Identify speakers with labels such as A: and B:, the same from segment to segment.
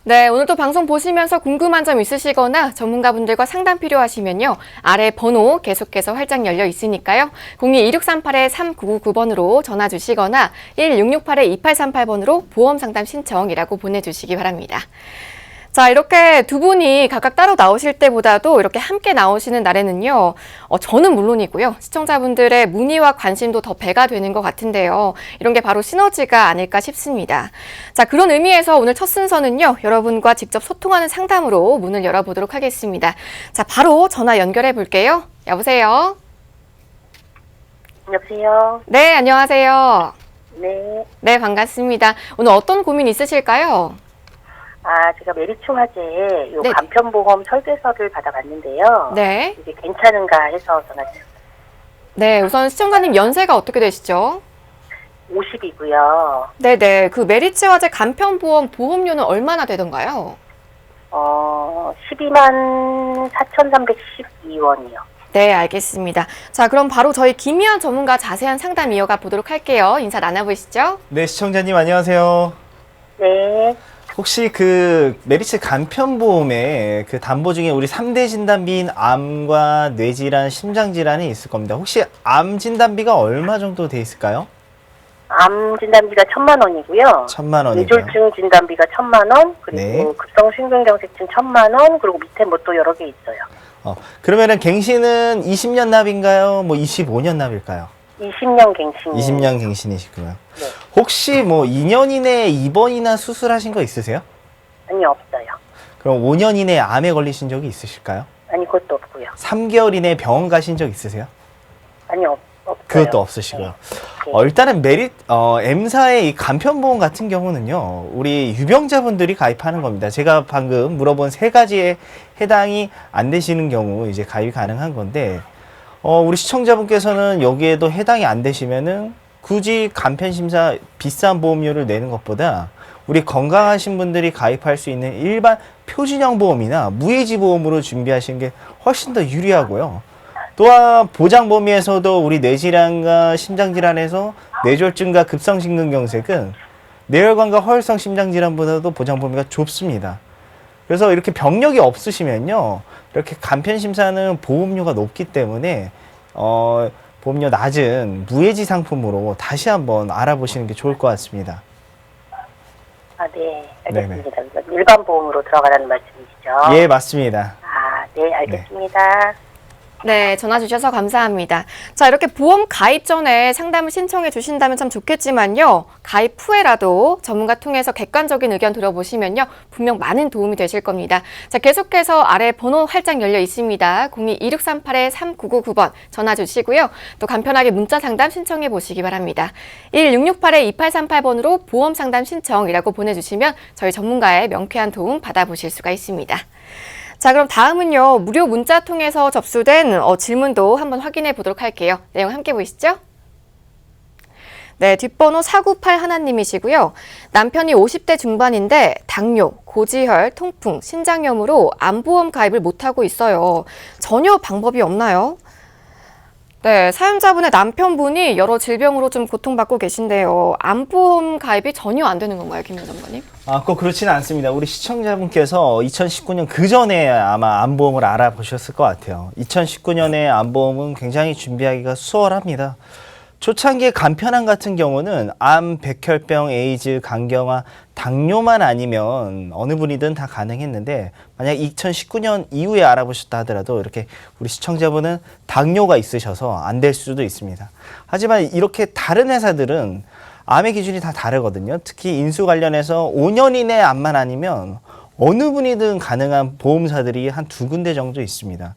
A: 네, 오늘도 방송 보시면서 궁금한 점 있으시거나 전문가분들과 상담 필요하시면요. 아래 번호 계속해서 활짝 열려 있으니까요. 02-2638-3999번으로 전화 주시거나 1668-2838번으로 보험 상담 신청이라고 보내주시기 바랍니다. 자, 이렇게 두 분이 각각 따로 나오실 때보다도 이렇게 함께 나오시는 날에는요, 저는 물론이고요, 시청자분들의 문의와 관심도 더 배가 되는 것 같은데요. 이런 게 바로 시너지가 아닐까 싶습니다. 자, 그런 의미에서 오늘 첫 순서는요, 여러분과 직접 소통하는 상담으로 문을 열어보도록 하겠습니다. 자, 바로 전화 연결해 볼게요. 여보세요?
B: 여보세요?
A: 네, 안녕하세요.
B: 네.
A: 네, 반갑습니다. 오늘 어떤 고민 있으실까요?
B: 제가 메리츠 화재에
A: 네.
B: 간편보험 설계서를 받아봤는데요.
A: 네.
B: 이게 괜찮은가 해서 전화드렸어요.
A: 네, 우선 시청자님 연세가 어떻게 되시죠?
B: 50이고요.
A: 네네. 그 메리츠 화재 간편보험 보험료는 얼마나 되던가요?
B: 12만 4,312원이요.
A: 네, 알겠습니다. 자, 그럼 바로 저희 김희연 전문가 자세한 상담 이어가 보도록 할게요. 인사 나눠보시죠.
C: 네, 시청자님 안녕하세요.
B: 네.
C: 혹시 그 메리츠 간편보험에 그 담보 중에 우리 3대 진단비인 암과 뇌질환, 심장질환이 있을 겁니다. 혹시 암 진단비가 얼마 정도 돼 있을까요?
B: 암 진단비가 1,000만 원이고요.
C: 1,000만 원이고요.
B: 뇌졸중 진단비가 1,000만 원, 그리고
C: 네.
B: 급성심근경색증 1,000만 원, 그리고 밑에 뭐 또 여러 개 있어요.
C: 그러면은 갱신은 20년 납인가요? 뭐 25년 납일까요?
B: 20년 갱신.
C: 20년 갱신이시고요.
B: 네.
C: 혹시 뭐 2년 이내에 입원이나 수술하신 거 있으세요?
B: 아니, 없어요.
C: 그럼 5년 이내에 암에 걸리신 적이 있으실까요?
B: 아니, 그것도 없고요.
C: 3개월 이내에 병원 가신 적 있으세요?
B: 아니, 없어요.
C: 그것도 없으시고요.
B: 네.
C: 일단은 M사의 이 간편보험 같은 경우는요, 우리 유병자분들이 가입하는 겁니다. 제가 방금 물어본 세 가지에 해당이 안 되시는 경우 이제 가입이 가능한 건데, 우리 시청자분께서는 여기에도 해당이 안 되시면은 굳이 간편심사 비싼 보험료를 내는 것보다 우리 건강하신 분들이 가입할 수 있는 일반 표준형 보험이나 무해지 보험으로 준비하시는 게 훨씬 더 유리하고요. 또한 보장 범위에서도 우리 뇌질환과 심장질환에서 뇌졸중과 급성심근경색은 뇌혈관과 허혈성 심장질환보다도 보장 범위가 좁습니다. 그래서 이렇게 병력이 없으시면요, 이렇게 간편심사는 보험료가 높기 때문에 보험료 낮은 무해지 상품으로 다시 한번 알아보시는 게 좋을 것 같습니다.
B: 네, 알겠습니다. 일반 보험으로 들어가라는 말씀이시죠?
C: 예, 맞습니다.
B: 네, 알겠습니다.
A: 네, 전화 주셔서 감사합니다. 자, 이렇게 보험 가입 전에 상담을 신청해 주신다면 참 좋겠지만요. 가입 후에라도 전문가 통해서 객관적인 의견 들어보시면요. 분명 많은 도움이 되실 겁니다. 자, 계속해서 아래 번호 활짝 열려 있습니다. 02-2638-3999번 전화 주시고요. 또 간편하게 문자 상담 신청해 보시기 바랍니다. 1668-2838번으로 보험 상담 신청이라고 보내주시면 저희 전문가의 명쾌한 도움 받아보실 수가 있습니다. 자, 그럼 다음은요, 무료 문자 통해서 접수된 질문도 한번 확인해 보도록 할게요. 내용 함께 보시죠. 네, 뒷번호 498 하나님이시고요. 남편이 50대 중반인데 당뇨, 고지혈, 통풍, 신장염으로 암보험 가입을 못하고 있어요. 전혀 방법이 없나요? 네, 사연자분의 남편분이 여러 질병으로 좀 고통받고 계신데요. 암보험 가입이 전혀 안 되는 건가요, 김 전문가님?
C: 꼭 그렇지는 않습니다. 우리 시청자분께서 2019년 그 전에 아마 암보험을 알아보셨을 것 같아요. 2019년에 암보험은 굉장히 준비하기가 수월합니다. 초창기에 간편암 같은 경우는 암, 백혈병, 에이즈, 간경화, 당뇨만 아니면 어느 분이든 다 가능했는데, 만약 2019년 이후에 알아보셨다 하더라도 이렇게 우리 시청자분은 당뇨가 있으셔서 안 될 수도 있습니다. 하지만 이렇게 다른 회사들은 암의 기준이 다 다르거든요. 특히 인수 관련해서 5년 이내 암만 아니면 어느 분이든 가능한 보험사들이 한 2군데 정도 있습니다.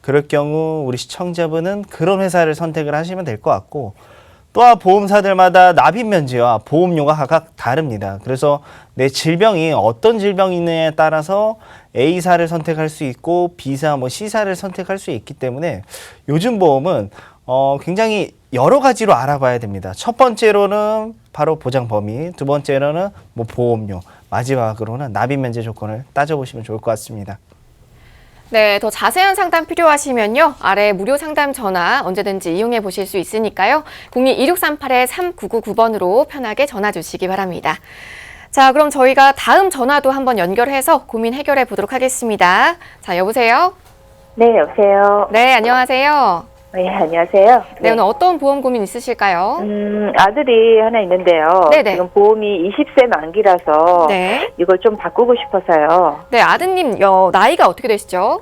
C: 그럴 경우 우리 시청자분은 그런 회사를 선택을 하시면 될 것 같고, 또한 보험사들마다 납입 면제와 보험료가 각각 다릅니다. 그래서 내 질병이 어떤 질병이냐에 따라서 A사를 선택할 수 있고 B사, C사를 선택할 수 있기 때문에 요즘 보험은 굉장히 여러 가지로 알아봐야 됩니다. 첫 번째로는 바로 보장 범위, 두 번째로는 보험료, 마지막으로는 납입 면제 조건을 따져보시면 좋을 것 같습니다.
A: 네, 더 자세한 상담 필요하시면요. 아래 무료 상담 전화 언제든지 이용해 보실 수 있으니까요. 02-2638-3999번으로 편하게 전화 주시기 바랍니다. 자, 그럼 저희가 다음 전화도 한번 연결해서 고민 해결해 보도록 하겠습니다. 자, 여보세요?
B: 네, 여보세요.
A: 네, 안녕하세요.
B: 네, 안녕하세요.
A: 네, 오늘 어떤 보험 고민 있으실까요?
B: 아들이 하나 있는데요.
A: 네네.
B: 지금 보험이 20세 만기라서
A: 네.
B: 이걸 좀 바꾸고 싶어서요.
A: 네, 아드님 나이가 어떻게 되시죠?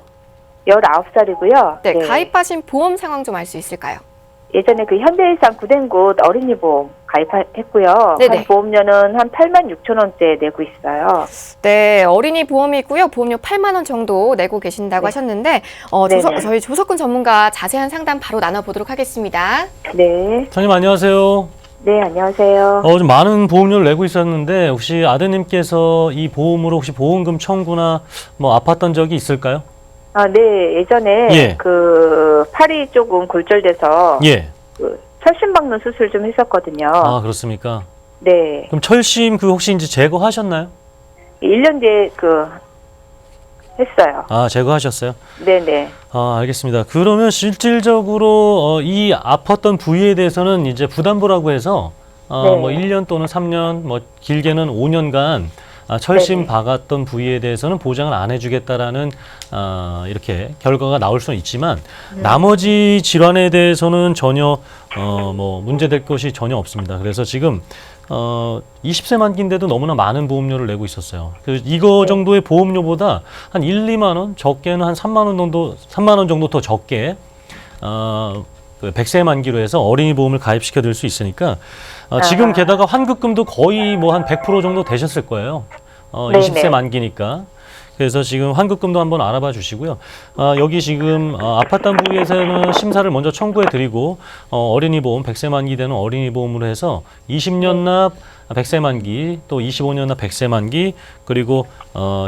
B: 19살이고요.
A: 네, 가입하신 보험 상황 좀 알 수 있을까요?
B: 예전에 그 현대해상 구댕굣 어린이 보험 가입했고요.
A: 네네.
B: 한 보험료는 한 8만 6천 원대 내고 있어요.
A: 네, 어린이 보험이고요. 보험료 8만 원 정도 내고 계신다고 하셨는데
B: 네네.
A: 저희 조석훈 전문가 자세한 상담 바로 나눠보도록 하겠습니다.
B: 네.
D: 선생님 안녕하세요.
B: 네, 안녕하세요.
D: 좀 많은 보험료를 내고 있었는데 혹시 아드님께서 이 보험으로 혹시 보험금 청구나 뭐 아팠던 적이 있을까요?
B: 네, 예전에
D: 예.
B: 그 팔이 조금 골절돼서
D: 예.
B: 그 철심 박는 수술 좀 했었거든요.
D: 아, 그렇습니까?
B: 네.
D: 그럼 철심 그 혹시 이제 제거하셨나요?
B: 1년 뒤에 했어요.
D: 아, 제거하셨어요?
B: 네네.
D: 아, 알겠습니다. 그러면 실질적으로 이 아팠던 부위에 대해서는 이제 부담보라고 해서
B: 네.
D: 뭐 1년 또는 3년, 뭐 길게는 5년간 철심
B: 네네.
D: 박았던 부위에 대해서는 보장을 안 해주겠다라는 이렇게 결과가 나올 수는 있지만 나머지 질환에 대해서는 전혀 뭐 문제될 것이 전혀 없습니다. 그래서 지금 20세 만기인데도 너무나 많은 보험료를 내고 있었어요. 그래서 이거 정도의 보험료보다 한 1, 2만 원, 적게는 한 3만 원 정도 더 적게 그 100세 만기로 해서 어린이 보험을 가입시켜 드릴 수 있으니까 지금 게다가 환급금도 거의 뭐 한 100% 정도 되셨을 거예요. 20세 만기니까. 그래서 지금 환급금도 한번 알아봐 주시고요. 여기 지금 아팠던 부위에서는 심사를 먼저 청구해 드리고 어린이 보험 100세 만기 되는 어린이 보험으로 해서 20년 납 100세 만기 또 25년 납 100세 만기 그리고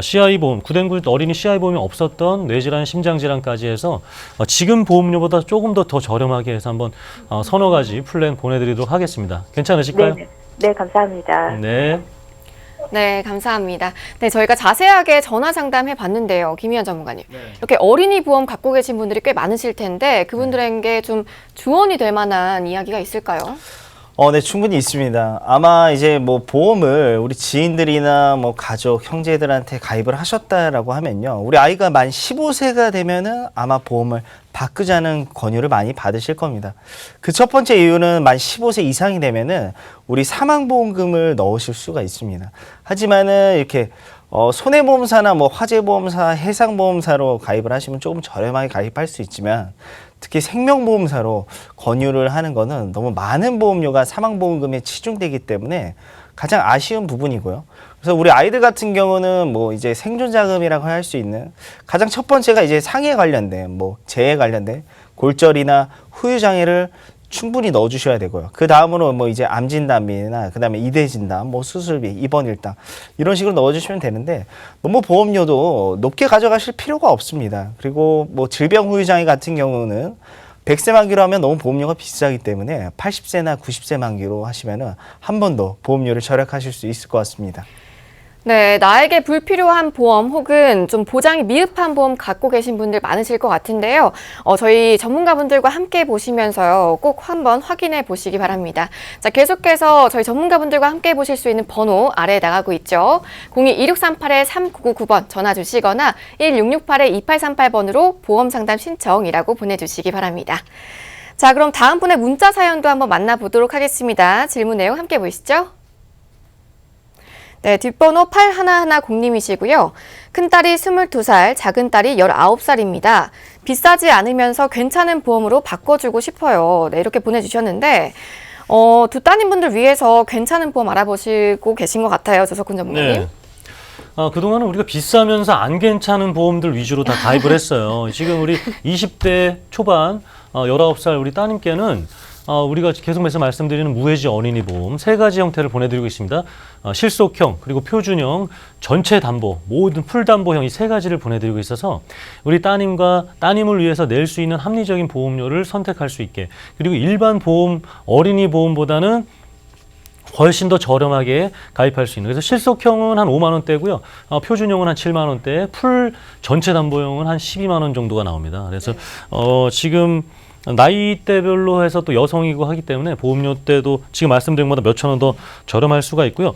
D: CI 보험 구댕굣 어린이 CI 보험이 없었던 뇌질환 심장질환까지 해서 지금 보험료보다 조금 더 저렴하게 해서 한번 서너 가지 플랜 보내드리도록 하겠습니다. 괜찮으실까요?
B: 네, 감사합니다.
D: 네.
A: 네, 감사합니다. 네, 저희가 자세하게 전화 상담해 봤는데요. 김희연 전문가님. 이렇게 어린이 보험 갖고 계신 분들이 꽤 많으실 텐데 그분들에게 좀 조언이 될 만한 이야기가 있을까요?
C: 네, 충분히 있습니다. 아마 이제 뭐 보험을 우리 지인들이나 뭐 가족, 형제들한테 가입을 하셨다라고 하면요. 우리 아이가 만 15세가 되면은 아마 보험을 바꾸자는 권유를 많이 받으실 겁니다. 그 첫 번째 이유는 만 15세 이상이 되면은 우리 사망보험금을 넣으실 수가 있습니다. 하지만은 이렇게 손해보험사나 뭐 화재보험사, 해상보험사로 가입을 하시면 조금 저렴하게 가입할 수 있지만 특히 생명보험사로 권유를 하는 거는 너무 많은 보험료가 사망보험금에 치중되기 때문에 가장 아쉬운 부분이고요. 그래서 우리 아이들 같은 경우는 뭐 이제 생존자금이라고 할 수 있는 가장 첫 번째가 이제 상해 관련된 뭐 재해 관련된 골절이나 후유장애를 충분히 넣어주셔야 되고요. 그 다음으로 뭐 이제 암진단비나 그 다음에 이대진단, 뭐 수술비, 입원 일당 이런 식으로 넣어주시면 되는데 너무 보험료도 높게 가져가실 필요가 없습니다. 그리고 뭐 질병 후유장애 같은 경우는 100세 만기로 하면 너무 보험료가 비싸기 때문에 80세나 90세 만기로 하시면은 한 번 더 보험료를 절약하실 수 있을 것 같습니다.
A: 네, 나에게 불필요한 보험 혹은 좀 보장이 미흡한 보험 갖고 계신 분들 많으실 것 같은데요. 저희 전문가분들과 함께 보시면서요. 꼭 한번 확인해 보시기 바랍니다. 자, 계속해서 저희 전문가분들과 함께 보실 수 있는 번호 아래에 나가고 있죠. 02-2638-3999번 전화 주시거나 1668-2838번으로 보험 상담 신청이라고 보내주시기 바랍니다. 자, 그럼 다음 분의 문자 사연도 한번 만나보도록 하겠습니다. 질문 내용 함께 보시죠. 네, 뒷번호 8110님이시고요. 큰딸이 22살, 작은딸이 19살입니다. 비싸지 않으면서 괜찮은 보험으로 바꿔주고 싶어요. 네, 이렇게 보내주셨는데 두 따님분들 위해서 괜찮은 보험 알아보시고 계신 것 같아요. 조석훈 전문가님.
D: 네. 그동안은 우리가 비싸면서 안 괜찮은 보험들 위주로 다 가입을 했어요. 지금 우리 20대 초반 19살 우리 따님께는 우리가 계속해서 말씀드리는 무해지 어린이 보험 세 가지 형태를 보내드리고 있습니다. 실속형 그리고 표준형, 전체 담보, 모든 풀 담보형 이 세 가지를 보내드리고 있어서 우리 따님을 위해서 낼 수 있는 합리적인 보험료를 선택할 수 있게 그리고 일반 보험 어린이 보험보다는 훨씬 더 저렴하게 가입할 수 있는 그래서 실속형은 한 5만 원대고요. 표준형은 한 7만 원대, 풀 전체 담보형은 한 12만 원 정도가 나옵니다. 그래서 지금 나이대별로 해서 또 여성이고 하기 때문에 보험료 때도 지금 말씀드린 것보다 몇천 원 더 저렴할 수가 있고요.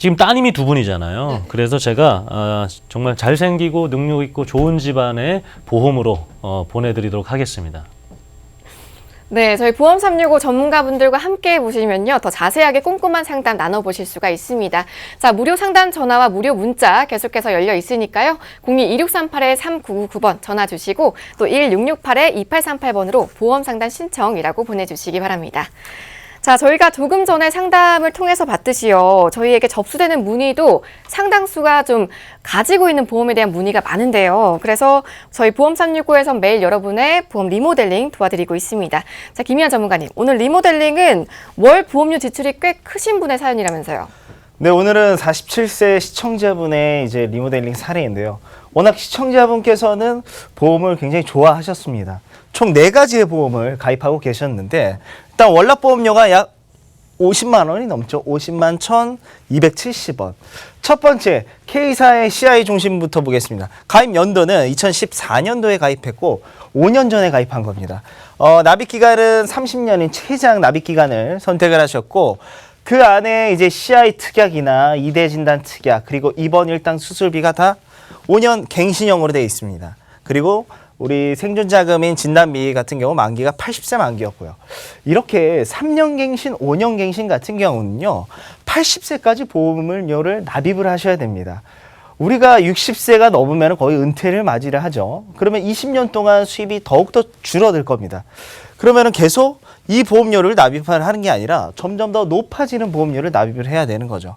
D: 지금 따님이 두 분이잖아요. 그래서 제가 정말 잘생기고 능력 있고 좋은 집안의 보험으로 보내드리도록 하겠습니다.
A: 네, 저희 보험 365 전문가분들과 함께 보시면요. 더 자세하게 꼼꼼한 상담 나눠보실 수가 있습니다. 자, 무료 상담 전화와 무료 문자 계속해서 열려 있으니까요. 02-2638-3999번 전화 주시고 또 1668-2838번으로 보험 상담 신청이라고 보내주시기 바랍니다. 자, 저희가 조금 전에 상담을 통해서 봤듯이요. 저희에게 접수되는 문의도 상당수가 좀 가지고 있는 보험에 대한 문의가 많은데요. 그래서 저희 보험 365에서 매일 여러분의 보험 리모델링 도와드리고 있습니다. 자, 김희연 전문가님, 오늘 리모델링은 월 보험료 지출이 꽤 크신 분의 사연이라면서요.
C: 네, 오늘은 47세 시청자분의 이제 리모델링 사례인데요. 워낙 시청자분께서는 보험을 굉장히 좋아하셨습니다. 총 4가지의 보험을 가입하고 계셨는데 일단 월납보험료가 약 50만 원이 넘죠. 50만 1,270원. 첫 번째, K사의 CI 중심부터 보겠습니다. 가입 연도는 2014년도에 가입했고 5년 전에 가입한 겁니다. 납입기간은 30년인 최장 납입기간을 선택을 하셨고 그 안에 이제 CI 특약이나 2대 진단 특약 그리고 입원 일당 수술비가 다 5년 갱신형으로 되어 있습니다. 그리고 우리 생존자금인 진단비 같은 경우 만기가 80세 만기였고요. 이렇게 3년 갱신, 5년 갱신 같은 경우는요. 80세까지 보험료를 납입을 하셔야 됩니다. 우리가 60세가 넘으면 거의 은퇴를 맞이를 하죠. 그러면 20년 동안 수입이 더욱더 줄어들 겁니다. 그러면 계속 이 보험료를 납입을 하는 게 아니라 점점 더 높아지는 보험료를 납입을 해야 되는 거죠.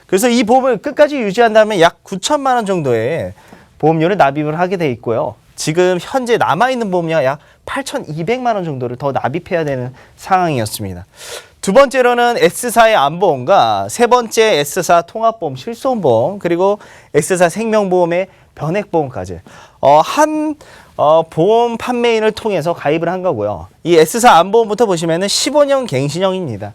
C: 그래서 이 보험을 끝까지 유지한다면 약 9천만 원 정도의 보험료를 납입을 하게 돼 있고요. 지금 현재 남아있는 보험료가 약 8,200만 원 정도를 더 납입해야 되는 상황이었습니다. 두 번째로는 S사의 안보험과 세 번째 S사 통합보험 실손보험 그리고 S사 생명보험의 변액보험까지 보험 판매인을 통해서 가입을 한 거고요. 이 S사 안보험부터 보시면은 15년 갱신형입니다.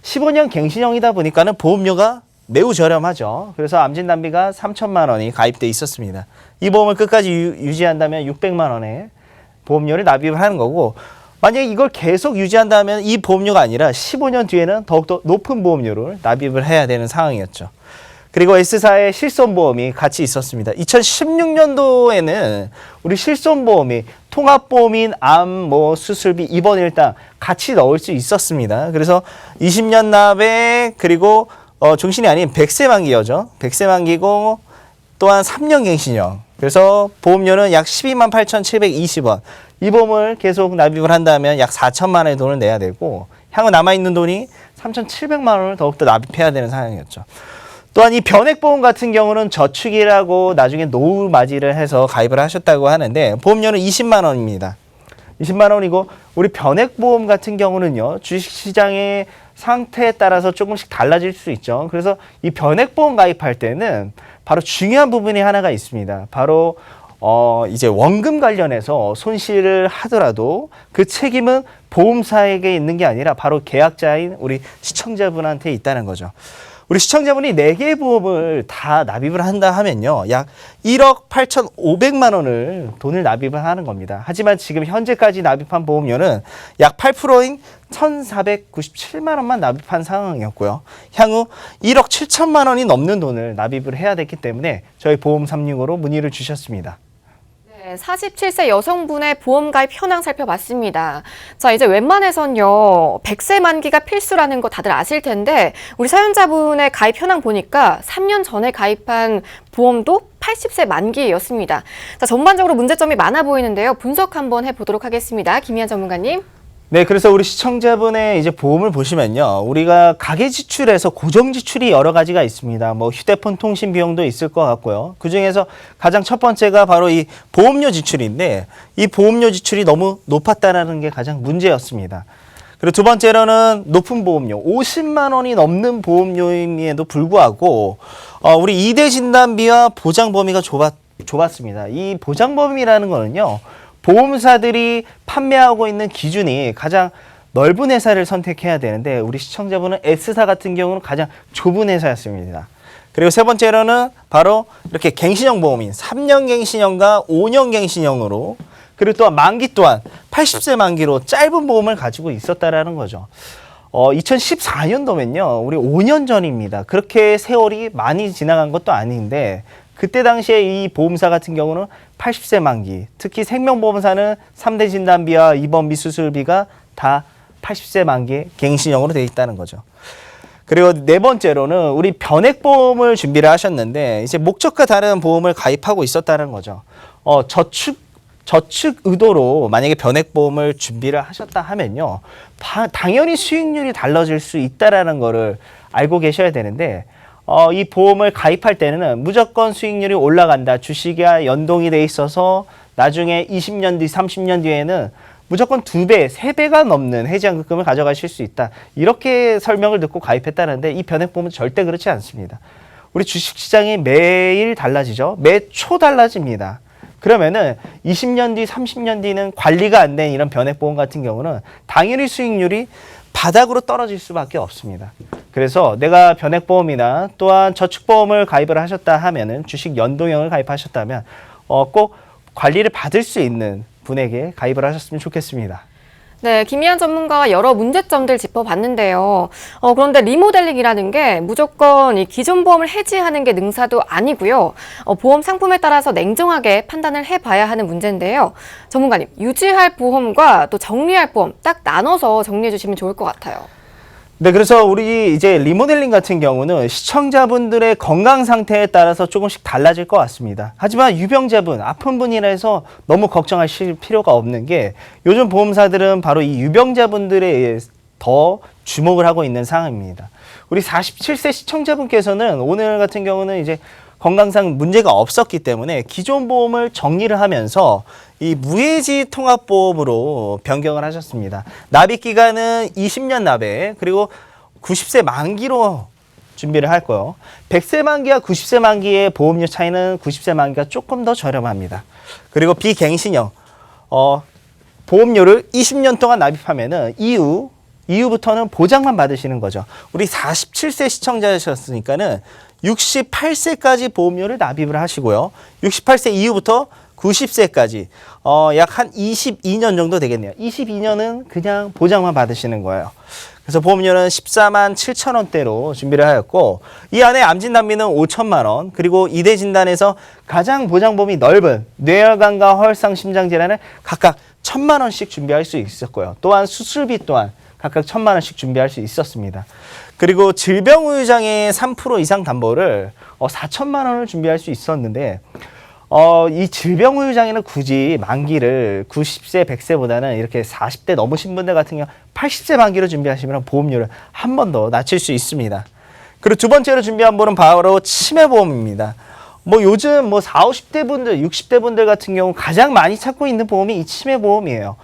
C: 15년 갱신형이다 보니까는 보험료가 매우 저렴하죠. 그래서 암진단비가 3천만 원이 가입돼 있었습니다. 이 보험을 끝까지 유지한다면 600만 원의 보험료를 납입을 하는 거고 만약에 이걸 계속 유지한다면 이 보험료가 아니라 15년 뒤에는 더욱더 높은 보험료를 납입을 해야 되는 상황이었죠. 그리고 S사의 실손보험이 같이 있었습니다. 2016년도에는 우리 실손보험이 통합보험인 암, 수술비, 입원 일당 같이 넣을 수 있었습니다. 그래서 20년 납액 그리고 종신이 아닌 100세 만기여죠. 100세 만기고 또한 3년 갱신형. 그래서 보험료는 약 12만 8,720원. 이 보험을 계속 납입을 한다면 약 4천만 원의 돈을 내야 되고 향후 남아있는 돈이 3,700만 원을 더욱더 납입해야 되는 상황이었죠. 또한 이 변액보험 같은 경우는 저축이라고 나중에 노후 맞이를 해서 가입을 하셨다고 하는데 보험료는 20만 원입니다. 20만 원이고 우리 변액보험 같은 경우는요. 주식시장의 상태에 따라서 조금씩 달라질 수 있죠. 그래서 이 변액보험 가입할 때는 바로 중요한 부분이 하나가 있습니다. 바로 이제 원금 관련해서 손실을 하더라도 그 책임은 보험사에게 있는 게 아니라 바로 계약자인 우리 시청자분한테 있다는 거죠. 우리 시청자분이 4개의 보험을 다 납입을 한다 하면요. 약 1억 8,500만 원을 돈을 납입을 하는 겁니다. 하지만 지금 현재까지 납입한 보험료는 약 8%인 1,497만 원만 납입한 상황이었고요. 향후 1억 7천만 원이 넘는 돈을 납입을 해야 됐기 때문에 저희 보험 365로 문의를 주셨습니다.
A: 네, 47세 여성분의 보험 가입 현황 살펴봤습니다. 자, 이제 웬만해선요, 100세 만기가 필수라는 거 다들 아실 텐데, 우리 사연자분의 가입 현황 보니까 3년 전에 가입한 보험도 80세 만기였습니다. 자, 전반적으로 문제점이 많아 보이는데요. 분석 한번 해보도록 하겠습니다. 김희연 전문가님.
C: 네, 그래서 우리 시청자분의 이제 보험을 보시면요. 우리가 가계 지출에서 고정 지출이 여러 가지가 있습니다. 휴대폰 통신 비용도 있을 것 같고요. 그 중에서 가장 첫 번째가 바로 이 보험료 지출인데 이 보험료 지출이 너무 높았다는 게 가장 문제였습니다. 그리고 두 번째로는 높은 보험료, 50만 원이 넘는 보험료임에도 불구하고 우리 2대 진단비와 보장 범위가 좁았습니다. 이 보장 범위라는 거는요. 보험사들이 판매하고 있는 기준이 가장 넓은 회사를 선택해야 되는데 우리 시청자분은 S사 같은 경우는 가장 좁은 회사였습니다. 그리고 세 번째로는 바로 이렇게 갱신형 보험인 3년 갱신형과 5년 갱신형으로 그리고 또한 만기 또한 80세 만기로 짧은 보험을 가지고 있었다라는 거죠. 2014년도면요, 우리 5년 전입니다. 그렇게 세월이 많이 지나간 것도 아닌데 그때 당시에 이 보험사 같은 경우는 80세 만기, 특히 생명보험사는 3대 진단비와 입원 미수술비가 다 80세 만기 갱신형으로 되어 있다는 거죠. 그리고 네 번째로는 우리 변액보험을 준비를 하셨는데 이제 목적과 다른 보험을 가입하고 있었다는 거죠. 저축 의도로 만약에 변액보험을 준비를 하셨다 하면요, 당연히 수익률이 달라질 수 있다라는 거를 알고 계셔야 되는데, 이 보험을 가입할 때는 무조건 수익률이 올라간다, 주식이야 연동이 돼 있어서 나중에 20년 뒤, 30년 뒤에는 무조건 2배, 3배가 넘는 해지환급금을 가져가실 수 있다, 이렇게 설명을 듣고 가입했다는데, 이 변액보험은 절대 그렇지 않습니다. 우리 주식시장이 매일 달라지죠. 매초 달라집니다. 그러면은 20년 뒤, 30년 뒤는 관리가 안 된 이런 변액보험 같은 경우는 당연히 수익률이 바닥으로 떨어질 수밖에 없습니다. 그래서 내가 변액보험이나 또한 저축보험을 가입을 하셨다 하면은, 주식 연동형을 가입하셨다면 꼭 관리를 받을 수 있는 분에게 가입을 하셨으면 좋겠습니다.
A: 네, 김희한 전문가와 여러 문제점들 짚어봤는데요. 그런데 리모델링이라는 게 무조건 이 기존 보험을 해지하는 게 능사도 아니고요. 보험 상품에 따라서 냉정하게 판단을 해봐야 하는 문제인데요. 전문가님, 유지할 보험과 또 정리할 보험 딱 나눠서 정리해 주시면 좋을 것 같아요.
C: 네, 그래서 우리 이제 리모델링 같은 경우는 시청자분들의 건강 상태에 따라서 조금씩 달라질 것 같습니다. 하지만 유병자분, 아픈 분이라 해서 너무 걱정하실 필요가 없는 게, 요즘 보험사들은 바로 이 유병자분들에 더 주목을 하고 있는 상황입니다. 우리 47세 시청자분께서는 오늘 같은 경우는 이제 건강상 문제가 없었기 때문에 기존 보험을 정리를 하면서 이 무해지 통합보험으로 변경을 하셨습니다. 납입 기간은 20년 납입, 그리고 90세 만기로 준비를 할 거예요. 100세 만기와 90세 만기의 보험료 차이는 90세 만기가 조금 더 저렴합니다. 그리고 비갱신형, 보험료를 20년 동안 납입하면은 이후부터는 보장만 받으시는 거죠. 우리 47세 시청자셨으니까는 68세까지 보험료를 납입을 하시고요. 68세 이후부터 90세까지 약 한 22년 정도 되겠네요. 22년은 그냥 보장만 받으시는 거예요. 그래서 보험료는 14만 7천 원대로 준비를 하였고, 이 안에 암진단비는 5천만 원, 그리고 2대 진단에서 가장 보장 범위 넓은 뇌혈관과 허혈상 심장질환을 각각 1,000만 원씩 준비할 수 있었고요. 또한 수술비 또한 각각 1,000만 원씩 준비할 수 있었습니다. 그리고 질병의유장애 3% 이상 담보를 4천만 원을 준비할 수 있었는데, 이 질병의유장애는 굳이 만기를 90세, 100세보다는 이렇게 40대 넘으신 분들 같은 경우 80세 만기로 준비하시면 보험료를 한 번 더 낮출 수 있습니다. 그리고 두 번째로 준비한 보험은 바로 치매보험입니다. 요즘 40, 50대 분들, 60대 분들 같은 경우 가장 많이 찾고 있는 보험이 이 치매보험이에요.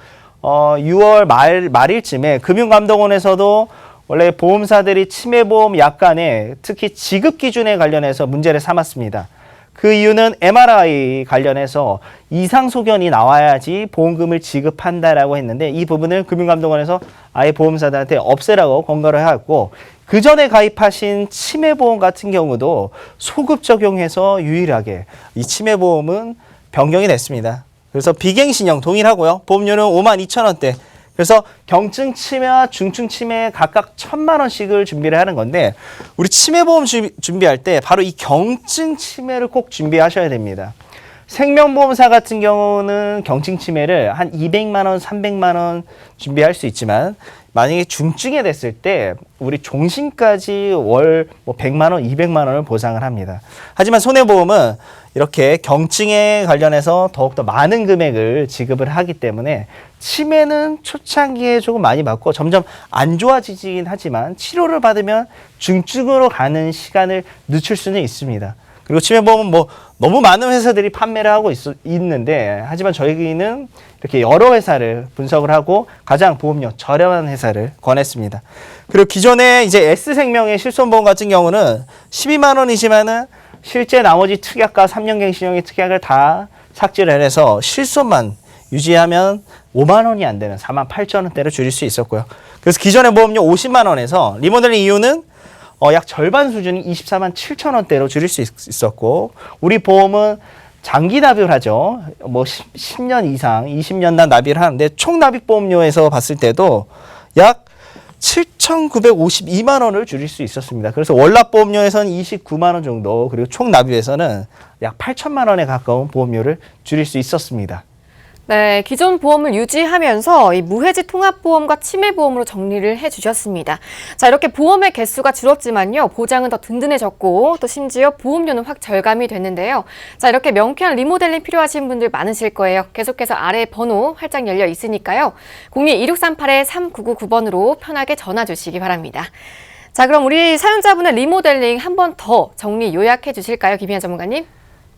C: 6월 말일쯤에 금융감독원에서도 원래 보험사들이 치매보험 약관에 특히 지급 기준에 관련해서 문제를 삼았습니다. 그 이유는 MRI 관련해서 이상 소견이 나와야지 보험금을 지급한다라고 했는데, 이 부분을 금융감독원에서 아예 보험사들한테 없애라고 권고를 하였고, 그 전에 가입하신 치매보험 같은 경우도 소급 적용해서 유일하게 이 치매보험은 변경이 됐습니다. 그래서 비갱신형 동일하고요. 보험료는 5만 2천 원대. 그래서 경증 치매와 중증 치매에 각각 1,000만 원씩을 준비를 하는 건데, 우리 치매보험 준비할 때 바로 이 경증 치매를 꼭 준비하셔야 됩니다. 생명보험사 같은 경우는 경증 치매를 한 200만 원, 300만 원 준비할 수 있지만, 만약에 중증에 됐을 때 우리 종신까지 월 100만 원, 200만 원을 보상을 합니다. 하지만 손해보험은 이렇게 경증에 관련해서 더욱더 많은 금액을 지급을 하기 때문에, 치매는 초창기에 조금 많이 받고 점점 안 좋아지긴 하지만 치료를 받으면 중증으로 가는 시간을 늦출 수는 있습니다. 그리고 치매보험은 너무 많은 회사들이 판매를 하고 있는데, 하지만 저희는 이렇게 여러 회사를 분석을 하고 가장 보험료 저렴한 회사를 권했습니다. 그리고 기존에 이제 S생명의 실손보험 같은 경우는 12만 원이지만은 실제 나머지 특약과 3년 갱신형의 특약을 다 삭제를 해서 실손만 유지하면 5만 원이 안 되는 4만 8천 원대로 줄일 수 있었고요. 그래서 기존의 보험료 50만 원에서 리모델링 이후는 약 절반 수준인 24만 7천 원대로 줄일 수 있었고, 우리 보험은 장기 납입을 하죠. 10년 이상, 20년 난 납입을 하는데, 총 납입 보험료에서 봤을 때도 약 7,952만 원을 줄일 수 있었습니다. 그래서 월납보험료에서는 29만 원 정도, 그리고 총 납입에서는 약 8천만 원에 가까운 보험료를 줄일 수 있었습니다.
A: 네, 기존 보험을 유지하면서 이 무해지 통합보험과 치매보험으로 정리를 해주셨습니다. 자, 이렇게 보험의 개수가 줄었지만요, 보장은 더 든든해졌고 또 심지어 보험료는 확 절감이 됐는데요. 자, 이렇게 명쾌한 리모델링 필요하신 분들 많으실 거예요. 계속해서 아래 번호 활짝 열려 있으니까요. 02-2638-3999번으로 편하게 전화 주시기 바랍니다. 자, 그럼 우리 사연자분의 리모델링 한 번 더 정리 요약해 주실까요, 김희연 전문가님?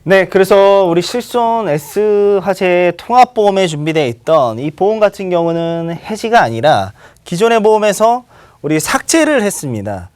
C: 네, 그래서 우리 실손 S화재 통합보험에 준비되어 있던 이 보험 같은 경우는 해지가 아니라 기존의 보험에서 우리 삭제를 했습니다.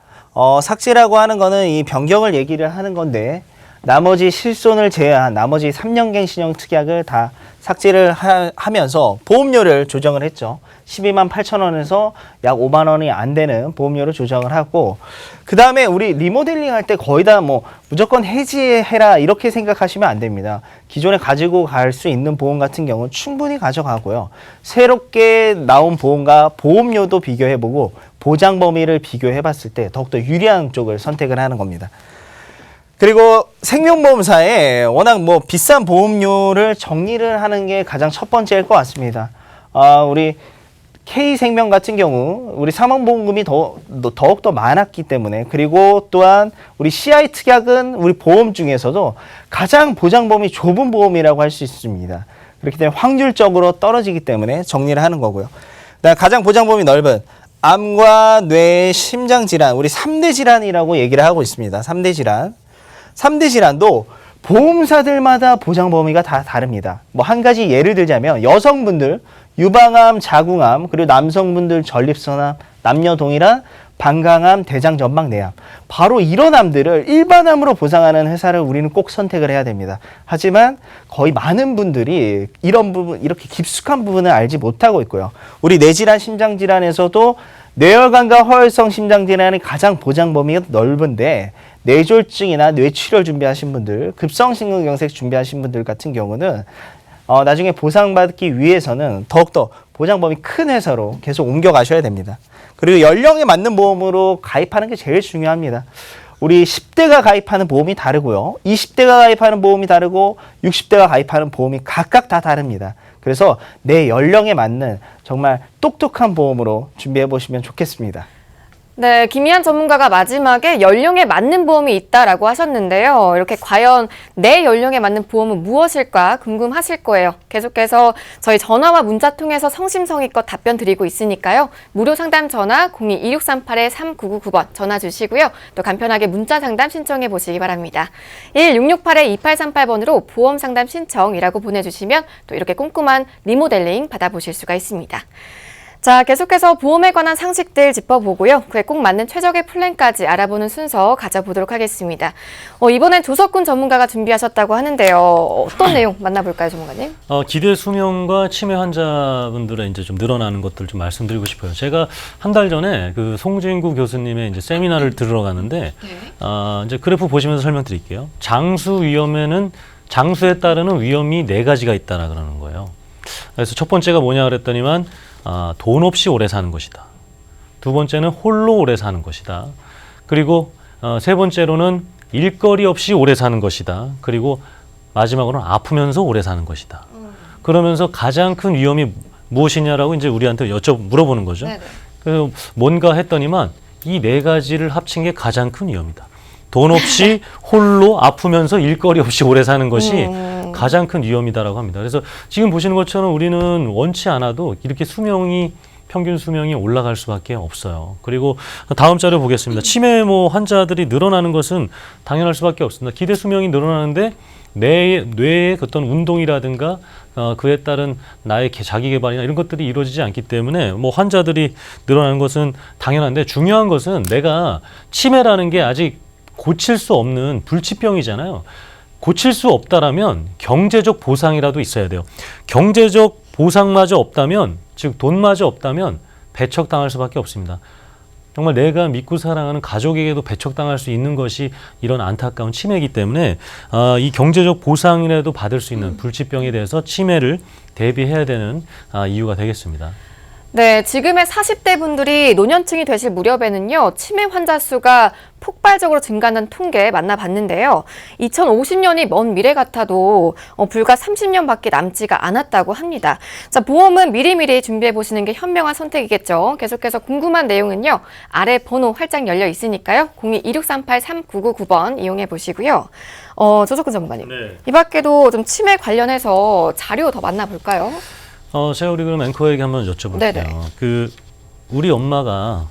C: 삭제라고 하는 거는 이 변경을 얘기를 하는 건데, 나머지 실손을 제외한 나머지 3년갱 신형 특약을 다 삭제를 하면서 보험료를 조정을 했죠. 12만 8천 원에서 약 5만 원이 안 되는 보험료를 조정을 하고, 그 다음에 우리 리모델링 할 때 거의 다 뭐 무조건 해지해라 이렇게 생각하시면 안 됩니다. 기존에 가지고 갈 수 있는 보험 같은 경우는 충분히 가져가고요. 새롭게 나온 보험과 보험료도 비교해보고 보장 범위를 비교해봤을 때 더욱더 유리한 쪽을 선택을 하는 겁니다. 그리고 생명보험사에 워낙 뭐 비싼 보험료를 정리를 하는 게 가장 첫 번째일 것 같습니다. 우리 K생명 같은 경우 우리 사망보험금이 더욱더 많았기 때문에, 그리고 또한 우리 CI 특약은 우리 보험 중에서도 가장 보장 범위 좁은 보험이라고 할 수 있습니다. 그렇기 때문에 확률적으로 떨어지기 때문에 정리를 하는 거고요. 그다음 가장 보장 범위 넓은 암과 뇌, 심장 질환, 우리 3대 질환이라고 얘기를 하고 있습니다. 3대 질환. 3대 질환도 보험사들마다 보장 범위가 다 다릅니다. 뭐 한 가지 예를 들자면 여성분들 유방암, 자궁암, 그리고 남성분들 전립선암, 남녀 동일한 방광암, 대장전방내암, 바로 이런 암들을 일반암으로 보상하는 회사를 우리는 꼭 선택을 해야 됩니다. 하지만 거의 많은 분들이 이런 부분, 이렇게 깊숙한 부분을 알지 못하고 있고요. 우리 뇌질환, 심장질환에서도 뇌혈관과 허혈성 심장질환이 가장 보장 범위가 넓은데, 뇌졸중이나 뇌출혈 준비하신 분들, 급성심근경색 준비하신 분들 같은 경우는 나중에 보상받기 위해서는 더욱더 보장 범위 큰 회사로 계속 옮겨가셔야 됩니다. 그리고 연령에 맞는 보험으로 가입하는 게 제일 중요합니다. 우리 10대가 가입하는 보험이 다르고요. 20대가 가입하는 보험이 다르고 60대가 가입하는 보험이 각각 다 다릅니다. 그래서 내 연령에 맞는 정말 똑똑한 보험으로 준비해 보시면 좋겠습니다.
A: 네, 김희한 전문가가 마지막에 연령에 맞는 보험이 있다라고 하셨는데요. 이렇게 과연 내 연령에 맞는 보험은 무엇일까 궁금하실 거예요. 계속해서 저희 전화와 문자 통해서 성심성의껏 답변 드리고 있으니까요. 무료 상담 전화 02-2638-3999번 전화 주시고요. 또 간편하게 문자 상담 신청해 보시기 바랍니다. 1668-2838번으로 보험 상담 신청이라고 보내주시면 또 이렇게 꼼꼼한 리모델링 받아보실 수가 있습니다. 자, 계속해서 보험에 관한 상식들 짚어보고요. 그에 꼭 맞는 최적의 플랜까지 알아보는 순서 가져보도록 하겠습니다. 이번엔 조석군 전문가가 준비하셨다고 하는데요. 어떤 내용 만나볼까요, 전문가님?
D: 기대 수명과 치매 환자분들의 이제 좀 늘어나는 것들 좀 말씀드리고 싶어요. 제가 한 달 전에 그 송진구 교수님의 이제 세미나를 들으러 갔는데, 이제 그래프 보시면서 설명드릴게요. 장수 위험에는 장수에 따르는 위험이 4가지가 있다라 그러는 거예요. 그래서 첫 번째가 뭐냐 그랬더니만 돈 없이 오래 사는 것이다. 두 번째는 홀로 오래 사는 것이다. 그리고 세 번째로는 일거리 없이 오래 사는 것이다. 그리고 마지막으로는 아프면서 오래 사는 것이다. 그러면서 가장 큰 위험이 무엇이냐라고 이제 우리한테 물어보는 거죠. 네네. 그래서 뭔가 했더니만 이 4가지를 합친 게 가장 큰 위험이다. 돈 없이 홀로 아프면서 일거리 없이 오래 사는 것이 가장 큰 위험이다라고 합니다. 그래서 지금 보시는 것처럼 우리는 원치 않아도 이렇게 평균 수명이 올라갈 수밖에 없어요. 그리고 다음 자료 보겠습니다. 치매 환자들이 늘어나는 것은 당연할 수밖에 없습니다. 기대 수명이 늘어나는데 뇌의 어떤 운동이라든가 그에 따른 나의 자기 개발이나 이런 것들이 이루어지지 않기 때문에 환자들이 늘어나는 것은 당연한데, 중요한 것은 내가 치매라는 게 아직 고칠 수 없는 불치병이잖아요. 고칠 수 없다라면 경제적 보상이라도 있어야 돼요. 경제적 보상마저 없다면, 즉 돈마저 없다면 배척당할 수밖에 없습니다. 정말 내가 믿고 사랑하는 가족에게도 배척당할 수 있는 것이 이런 안타까운 치매이기 때문에 이 경제적 보상이라도 받을 수 있는 불치병에 대해서 치매를 대비해야 되는 이유가 되겠습니다.
A: 네, 지금의 40대 분들이 노년층이 되실 무렵에는요, 치매 환자 수가 폭발적으로 증가하는 통계 만나봤는데요. 2050년이 먼 미래 같아도 불과 30년밖에 남지가 않았다고 합니다. 자, 보험은 미리미리 준비해 보시는 게 현명한 선택이겠죠. 계속해서 궁금한 내용은요, 아래 번호 활짝 열려 있으니까요. 02-2638-3999번 이용해 보시고요. 조석근 전문가님,
D: 네.
A: 이 밖에도 좀 치매 관련해서 자료 더 만나볼까요?
D: 제가 우리 그럼 앵커에게 한번 여쭤볼게요.
A: 네네.
D: 우리 엄마가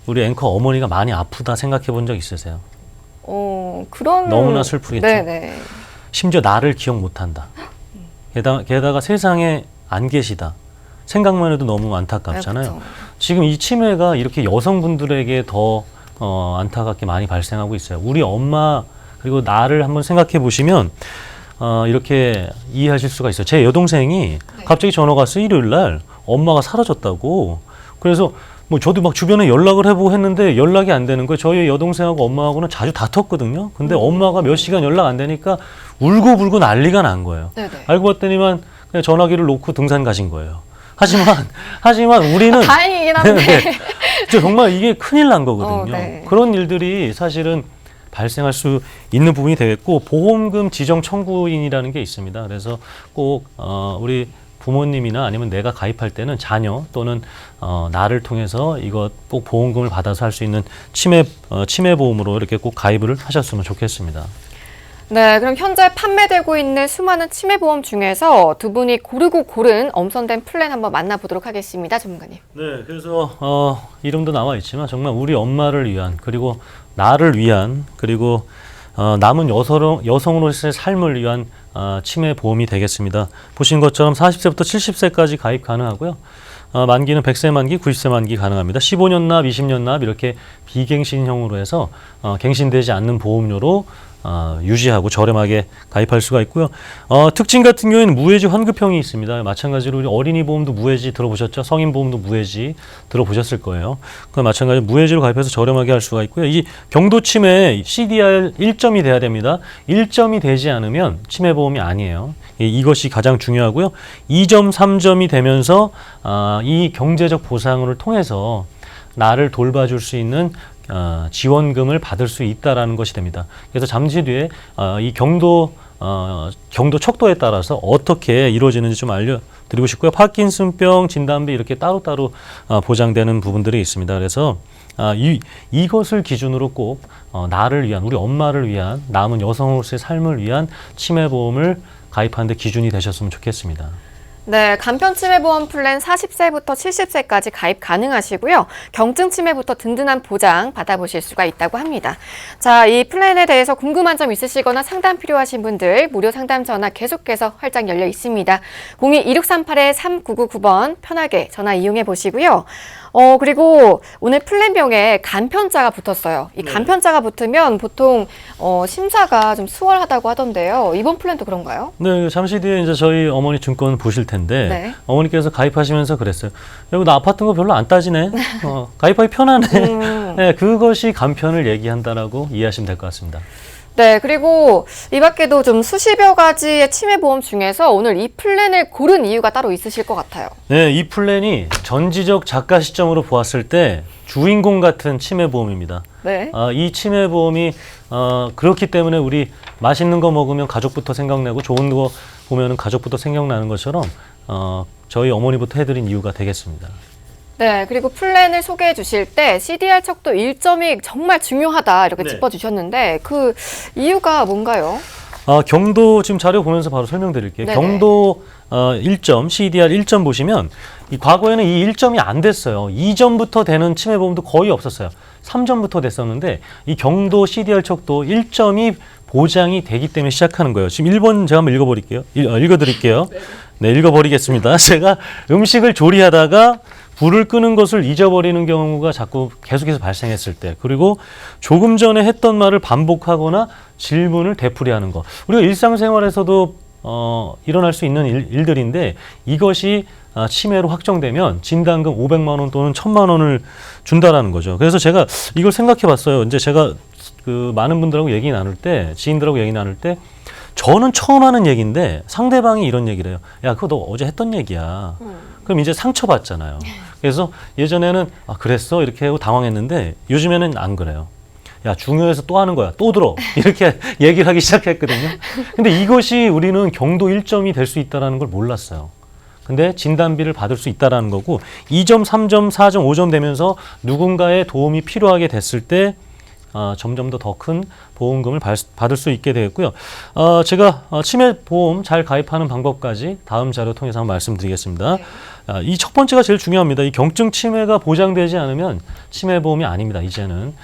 D: 우리 앵커 어머니가 많이 아프다 생각해 본 적 있으세요?
A: 그런
D: 너무나 슬프겠죠.
A: 네네.
D: 심지어 나를 기억 못한다. 게다가 세상에 안 계시다. 생각만 해도 너무 안타깝잖아요.
A: 그렇죠.
D: 지금 이 치매가 이렇게 여성분들에게 더 안타깝게 많이 발생하고 있어요. 우리 엄마 그리고 나를 한번 생각해 보시면 이렇게 이해하실 수가 있어요. 제 여동생이 갑자기 전화가 왔어요. 일요일 날 엄마가 사라졌다고. 그래서 뭐 저도 막 주변에 연락을 해보고 했는데 연락이 안 되는 거예요. 저희 여동생하고 엄마하고는 자주 다퉜거든요. 근데 엄마가 몇 시간 연락 안 되니까 울고불고 난리가 난 거예요.
A: 네네.
D: 알고 봤더니만 그냥 전화기를 놓고 등산 가신 거예요. 하지만 우리는
A: 다행이긴 한데.
D: 진짜 정말 이게 큰일 난 거거든요.
A: 네.
D: 그런 일들이 사실은 발생할 수 있는 부분이 되겠고, 보험금 지정 청구인이라는 게 있습니다. 그래서 꼭 우리 부모님이나 아니면 내가 가입할 때는 자녀 또는 나를 통해서 이것 꼭 보험금을 받아서 할 수 있는 치매 보험으로 이렇게 꼭 가입을 하셨으면 좋겠습니다.
A: 네, 그럼 현재 판매되고 있는 수많은 치매보험 중에서 두 분이 고르고 고른 엄선된 플랜 한번 만나보도록 하겠습니다. 전문가님.
D: 네, 그래서 이름도 나와 있지만 정말 우리 엄마를 위한, 그리고 나를 위한, 그리고 남은 여성으로서의 삶을 위한 치매 보험이 되겠습니다. 보신 것처럼 40세부터 70세까지 가입 가능하고요. 만기는 100세 만기, 90세 만기 가능합니다. 15년 납, 20년 납 이렇게 비갱신형으로 해서 갱신되지 않는 보험료로 유지하고 저렴하게 가입할 수가 있고요. 특징 같은 경우에는 무해지 환급형이 있습니다. 마찬가지로 우리 어린이 보험도 무해지 들어보셨죠? 성인 보험도 무해지 들어보셨을 거예요. 그 마찬가지로 무해지로 가입해서 저렴하게 할 수가 있고요. 이 경도 치매 CDR 1점이 돼야 됩니다. 1점이 되지 않으면 치매 보험이 아니에요. 이것이 가장 중요하고요. 2점, 3점이 되면서 이 경제적 보상을 통해서 나를 돌봐줄 수 있는 지원금을 받을 수 있다라는 것이 됩니다. 그래서 잠시 뒤에 이 경도 척도에 따라서 어떻게 이루어지는지 좀 알려드리고 싶고요. 파킨슨병 진단비 이렇게 따로따로 보장되는 부분들이 있습니다. 그래서 이것을 기준으로 꼭 나를 위한, 우리 엄마를 위한, 남은 여성으로서의 삶을 위한 치매보험을 가입하는 데 기준이 되셨으면 좋겠습니다.
A: 네, 간편 치매보험 플랜 40세부터 70세까지 가입 가능하시고요. 경증 치매부터 든든한 보장 받아보실 수가 있다고 합니다. 자, 이 플랜에 대해서 궁금한 점 있으시거나 상담 필요하신 분들 무료 상담 전화 계속해서 활짝 열려 있습니다. 02-2638-3999번 편하게 전화 이용해 보시고요. 그리고 오늘 플랜명에 간편자가 붙었어요. 이 간편자가 붙으면 보통 심사가 좀 수월하다고 하던데요. 이번 플랜도 그런가요?
D: 네, 잠시 뒤에 이제 저희 어머니 증권 보실 텐데
A: 네.
D: 어머니께서 가입하시면서 그랬어요. 여기 나 아팠던 거 별로 안 따지네. 가입하기 편하네. 네, 그것이 간편을 얘기한다라고 이해하시면 될 것 같습니다.
A: 네, 그리고 이 밖에도 좀 수십여 가지의 치매보험 중에서 오늘 이 플랜을 고른 이유가 따로 있으실 것 같아요.
D: 네, 이 플랜이 전지적 작가 시점으로 보았을 때 주인공 같은 치매보험입니다.
A: 네.
D: 이 치매보험이 그렇기 때문에 우리 맛있는 거 먹으면 가족부터 생각나고 좋은 거 보면 가족부터 생각나는 것처럼 저희 어머니부터 해드린 이유가 되겠습니다.
A: 네, 그리고 플랜을 소개해 주실 때 CDR 척도 1점이 정말 중요하다 이렇게
D: 네.
A: 짚어주셨는데 그 이유가 뭔가요?
D: 경도 지금 자료 보면서 바로 설명드릴게요.
A: 네네.
D: 경도 1점, CDR 1점 보시면 과거에는 이 1점이 안 됐어요. 2점부터 되는 치매보험도 거의 없었어요. 3점부터 됐었는데 이 경도 CDR 척도 1점이 보장이 되기 때문에 시작하는 거예요. 지금 1번 제가 한번 읽어드릴게요. 네, 읽어버리겠습니다. 제가 음식을 조리하다가 불을 끄는 것을 잊어버리는 경우가 자꾸 계속해서 발생했을 때, 그리고 조금 전에 했던 말을 반복하거나 질문을 되풀이하는 것. 우리가 일상생활에서도 일어날 수 있는 일들인데 이것이 치매로 확정되면 진단금 500만 원 또는 1000만 원을 준다라는 거죠. 그래서 제가 이걸 생각해 봤어요. 이제 제가 그 많은 분들하고 얘기 나눌 때, 지인들하고 얘기 나눌 때 저는 처음 하는 얘기인데 상대방이 이런 얘기를 해요. 야, 그거 너 어제 했던 얘기야. 그럼 이제 상처받잖아요. 그래서 예전에는 아, 그랬어? 이렇게 하고 당황했는데 요즘에는 안 그래요. 야, 중요해서 또 하는 거야. 또 들어. 이렇게 얘기를 하기 시작했거든요. 근데 이것이 우리는 경도 1점이 될 수 있다는 걸 몰랐어요. 근데 진단비를 받을 수 있다는 거고 2점, 3점, 4점, 5점 되면서 누군가의 도움이 필요하게 됐을 때 점점 더 큰 보험금을 받을 수 있게 되었고요. 제가 치매보험 잘 가입하는 방법까지 다음 자료 통해서 한번 말씀드리겠습니다. 이 첫 번째가 제일 중요합니다. 이 경증 치매가 보장되지 않으면 치매보험이 아닙니다. 이제는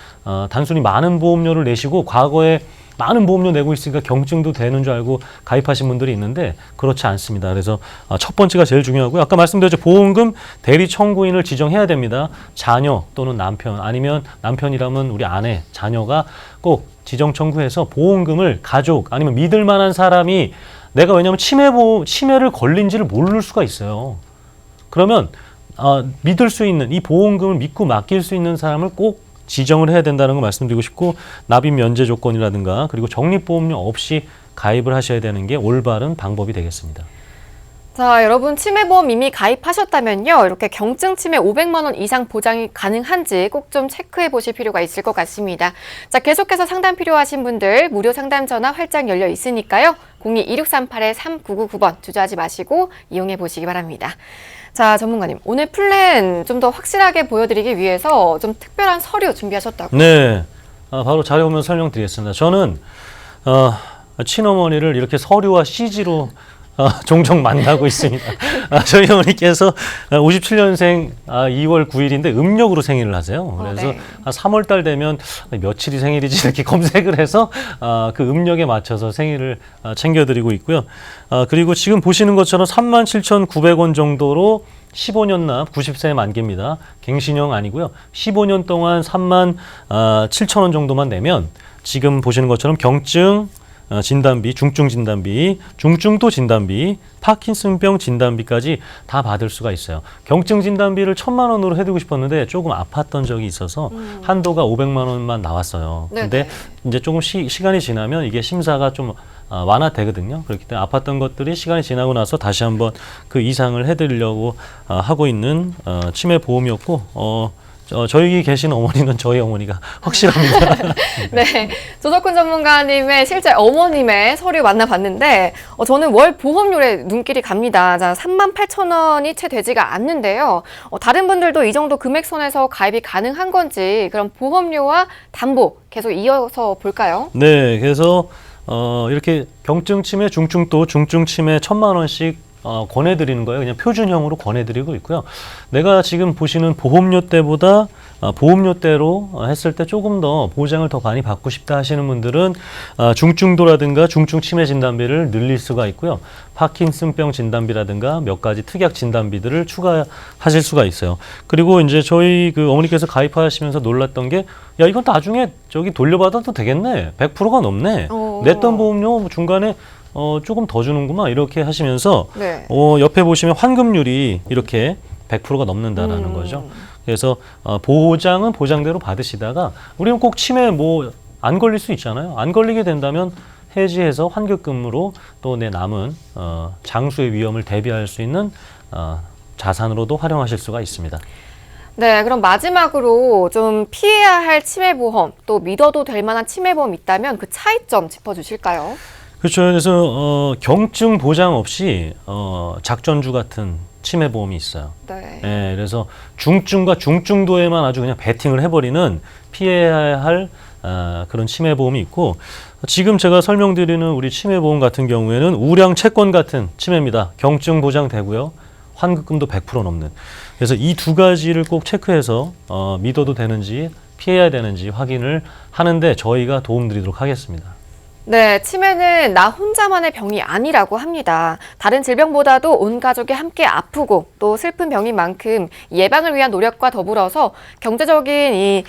D: 단순히 많은 보험료를 내시고 과거에 많은 보험료 내고 있으니까 경증도 되는 줄 알고 가입하신 분들이 있는데 그렇지 않습니다. 그래서 첫 번째가 제일 중요하고요. 아까 말씀드렸죠. 보험금 대리 청구인을 지정해야 됩니다. 자녀 또는 남편 아니면 남편이라면 우리 아내, 자녀가 꼭 지정 청구해서 보험금을 가족 아니면 믿을 만한 사람이 내가 왜냐하면 치매를 걸린지를 모를 수가 있어요. 그러면 믿을 수 있는 이 보험금을 믿고 맡길 수 있는 사람을 꼭 지정을 해야 된다는 거 말씀드리고 싶고 납입 면제 조건이라든가 그리고 적립보험료 없이 가입을 하셔야 되는 게 올바른 방법이 되겠습니다.
A: 자, 여러분 치매보험 이미 가입하셨다면요. 이렇게 경증 치매 500만 원 이상 보장이 가능한지 꼭 좀 체크해 보실 필요가 있을 것 같습니다. 자, 계속해서 상담 필요하신 분들 무료 상담 전화 활짝 열려 있으니까요. 02-2638-3999번 주저하지 마시고 이용해 보시기 바랍니다. 자, 전문가님, 오늘 플랜 좀 더 확실하게 보여드리기 위해서 좀 특별한 서류 준비하셨다고요?
D: 네, 바로 자료 보면 설명드리겠습니다. 저는 친어머니를 이렇게 서류와 CG로 종종 만나고 있습니다. 저희 어머니께서 57년생 2월 9일인데 음력으로 생일을 하세요. 그래서
A: 네.
D: 3월 달 되면 며칠이 생일이지 이렇게 검색을 해서 그 음력에 맞춰서 생일을 챙겨드리고 있고요. 그리고 지금 보시는 것처럼 37,900원 정도로 15년 납 90세 만기입니다. 갱신형 아니고요. 15년 동안 37,000원 정도만 내면 지금 보시는 것처럼 경증 진단비, 중증 진단비, 중증도 진단비, 파킨슨병 진단비까지 다 받을 수가 있어요. 경증 진단비를 1,000만 원으로 해두고 싶었는데 조금 아팠던 적이 있어서 한도가 500만 원만 나왔어요. 근데 이제 조금 시간이 지나면 이게 심사가 좀 완화되거든요. 그렇기 때문에 아팠던 것들이 시간이 지나고 나서 다시 한번 그 이상을 해드리려고 하고 있는 치매 보험이었고 저희 계신 어머니는 저희 어머니가 확실합니다.
A: 네, 조석훈 전문가님의 실제 어머님의 서류 만나봤는데 저는 월 보험료에 눈길이 갑니다. 자, 38,000원이 채 되지가 않는데요. 다른 분들도 이 정도 금액선에서 가입이 가능한 건지 그럼 보험료와 담보 계속 이어서 볼까요?
D: 네, 그래서 이렇게 경증 치매, 중증도, 중증 치매 1,000만 원씩 권해드리는 거예요. 그냥 표준형으로 권해드리고 있고요. 내가 지금 보시는 보험료 때보다 보험료대로 했을 때 조금 더 보장을 더 많이 받고 싶다 하시는 분들은 중증도라든가 중증 치매 진단비를 늘릴 수가 있고요. 파킨슨병 진단비라든가 몇 가지 특약 진단비들을 추가하실 수가 있어요. 그리고 이제 저희 그 어머니께서 가입하시면서 놀랐던 게 야, 이건 나중에 저기 돌려받아도 되겠네. 100%가 넘네. 냈던 보험료 중간에 조금 더 주는구만 이렇게 하시면서
A: 네.
D: 옆에 보시면 환급률이 이렇게 100%가 넘는다라는 거죠. 그래서 보장은 보장대로 받으시다가 우리는 꼭 치매 뭐 안 걸릴 수 있잖아요. 안 걸리게 된다면 해지해서 환급금으로 또 내 남은 장수의 위험을 대비할 수 있는 자산으로도 활용하실 수가 있습니다.
A: 네, 그럼 마지막으로 좀 피해야 할 치매보험 또 믿어도 될 만한 치매보험 있다면 그 차이점 짚어주실까요?
D: 그렇죠. 그래서 경증 보장 없이 작전주 같은 치매보험이 있어요.
A: 네.
D: 네, 그래서 중증과 중증도에만 아주 그냥 베팅을 해버리는 피해야 할 그런 치매보험이 있고 지금 제가 설명드리는 우리 치매보험 같은 경우에는 우량 채권 같은 치매입니다. 경증 보장되고요. 환급금도 100% 넘는. 그래서 이 두 가지를 꼭 체크해서 믿어도 되는지 피해야 되는지 확인을 하는데 저희가 도움드리도록 하겠습니다.
A: 네, 치매는 나 혼자만의 병이 아니라고 합니다. 다른 질병보다도 온 가족이 함께 아프고 또 슬픈 병인 만큼 예방을 위한 노력과 더불어서 경제적인 이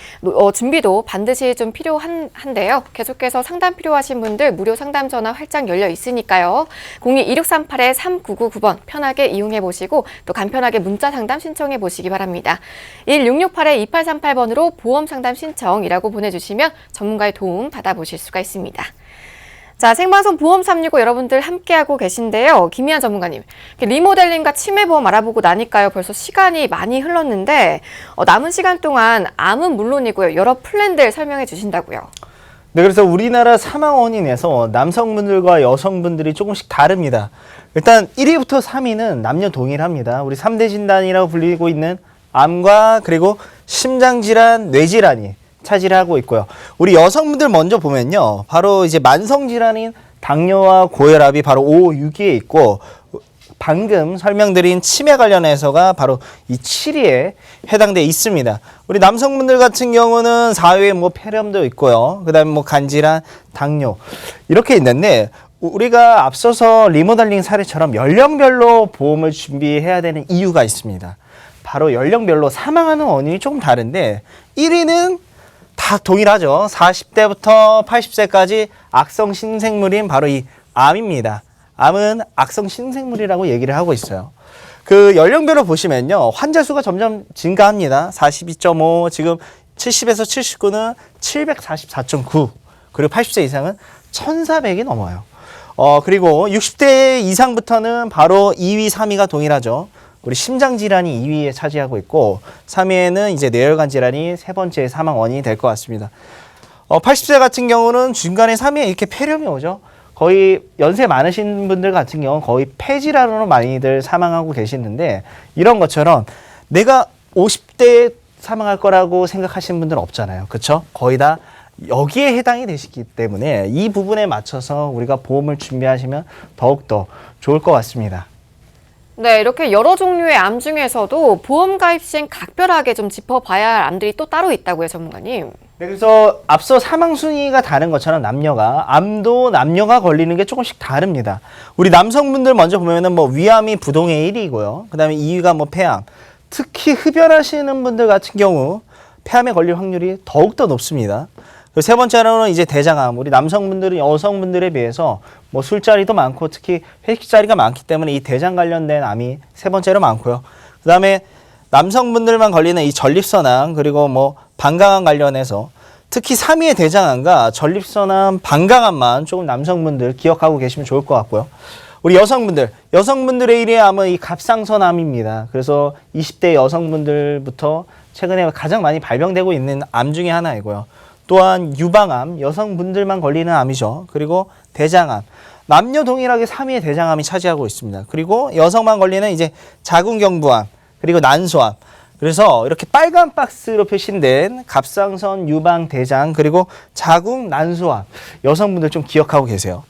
A: 준비도 반드시 좀 필요한데요. 계속해서 상담 필요하신 분들 무료 상담 전화 활짝 열려 있으니까요. 02-2638-3999번 편하게 이용해 보시고 또 간편하게 문자 상담 신청해 보시기 바랍니다. 1668-2838번으로 보험 상담 신청이라고 보내주시면 전문가의 도움 받아보실 수가 있습니다. 자, 생방송 보험 365 여러분들 함께하고 계신데요. 김희안 전문가님, 리모델링과 치매보험 알아보고 나니까요. 벌써 시간이 많이 흘렀는데 남은 시간 동안 암은 물론이고요. 여러 플랜들 설명해 주신다고요.
C: 네, 그래서 우리나라 사망 원인에서 남성분들과 여성분들이 조금씩 다릅니다. 일단 1위부터 3위는 남녀 동일합니다. 우리 3대 진단이라고 불리고 있는 암과 그리고 심장질환, 뇌질환이 차지를 하고 있고요. 우리 여성분들 먼저 보면요. 바로 이제 만성질환인 당뇨와 고혈압이 바로 5, 6위에 있고 방금 설명드린 치매 관련해서가 바로 이 7위에 해당돼 있습니다. 우리 남성분들 같은 경우는 4위에 뭐 폐렴도 있고요. 그다음에 뭐 간질환, 당뇨 이렇게 있는데 우리가 앞서서 리모델링 사례처럼 연령별로 보험을 준비해야 되는 이유가 있습니다. 바로 연령별로 사망하는 원인이 조금 다른데 1위는 다 동일하죠. 40대부터 80세까지 악성 신생물인 바로 이 암입니다. 암은 악성 신생물이라고 얘기를 하고 있어요. 그 연령별로 보시면요. 환자 수가 점점 증가합니다. 42.5, 지금 70에서 79는 744.9, 그리고 80세 이상은 1,400이 넘어요. 그리고 60대 이상부터는 바로 2위, 3위가 동일하죠. 우리 심장질환이 2위에 차지하고 있고 3위에는 이제 뇌혈관 질환이 세 번째 사망 원인이 될 것 같습니다. 80세 같은 경우는 중간에 3위에 이렇게 폐렴이 오죠. 거의 연세 많으신 분들 같은 경우는 거의 폐질환으로 많이들 사망하고 계시는데 이런 것처럼 내가 50대에 사망할 거라고 생각하시는 분들은 없잖아요. 그렇죠? 거의 다 여기에 해당이 되시기 때문에 이 부분에 맞춰서 우리가 보험을 준비하시면 더욱더 좋을 것 같습니다.
A: 네, 이렇게 여러 종류의 암 중에서도 보험 가입 시엔 각별하게 좀 짚어봐야 할 암들이 또 따로 있다고요, 전문가님.
C: 네, 그래서 앞서 사망 순위가 다른 것처럼 암도 남녀가 걸리는 게 조금씩 다릅니다. 우리 남성분들 먼저 보면은 뭐 위암이 부동의 1위고요. 그다음에 2위가 뭐 폐암. 특히 흡연하시는 분들 같은 경우 폐암에 걸릴 확률이 더욱더 높습니다. 세 번째로는 이제 대장암. 우리 남성분들은 여성분들에 비해서 뭐 술자리도 많고 특히 회식자리가 많기 때문에 이 대장 관련된 암이 세 번째로 많고요. 그다음에 남성분들만 걸리는 이 전립선암 그리고 뭐 방광암 관련해서 특히 3위의 대장암과 전립선암, 방광암만 조금 남성분들 기억하고 계시면 좋을 것 같고요. 우리 여성분들의 1위의 암은 이 갑상선암입니다. 그래서 20대 여성분들부터 최근에 가장 많이 발병되고 있는 암 중에 하나이고요. 또한 유방암, 여성분들만 걸리는 암이죠. 그리고 대장암, 남녀 동일하게 3위의 대장암이 차지하고 있습니다. 그리고 여성만 걸리는 이제 자궁경부암, 그리고 난소암. 그래서 이렇게 빨간 박스로 표시된 갑상선, 유방, 대장, 그리고 자궁, 난소암. 여성분들 좀 기억하고 계세요.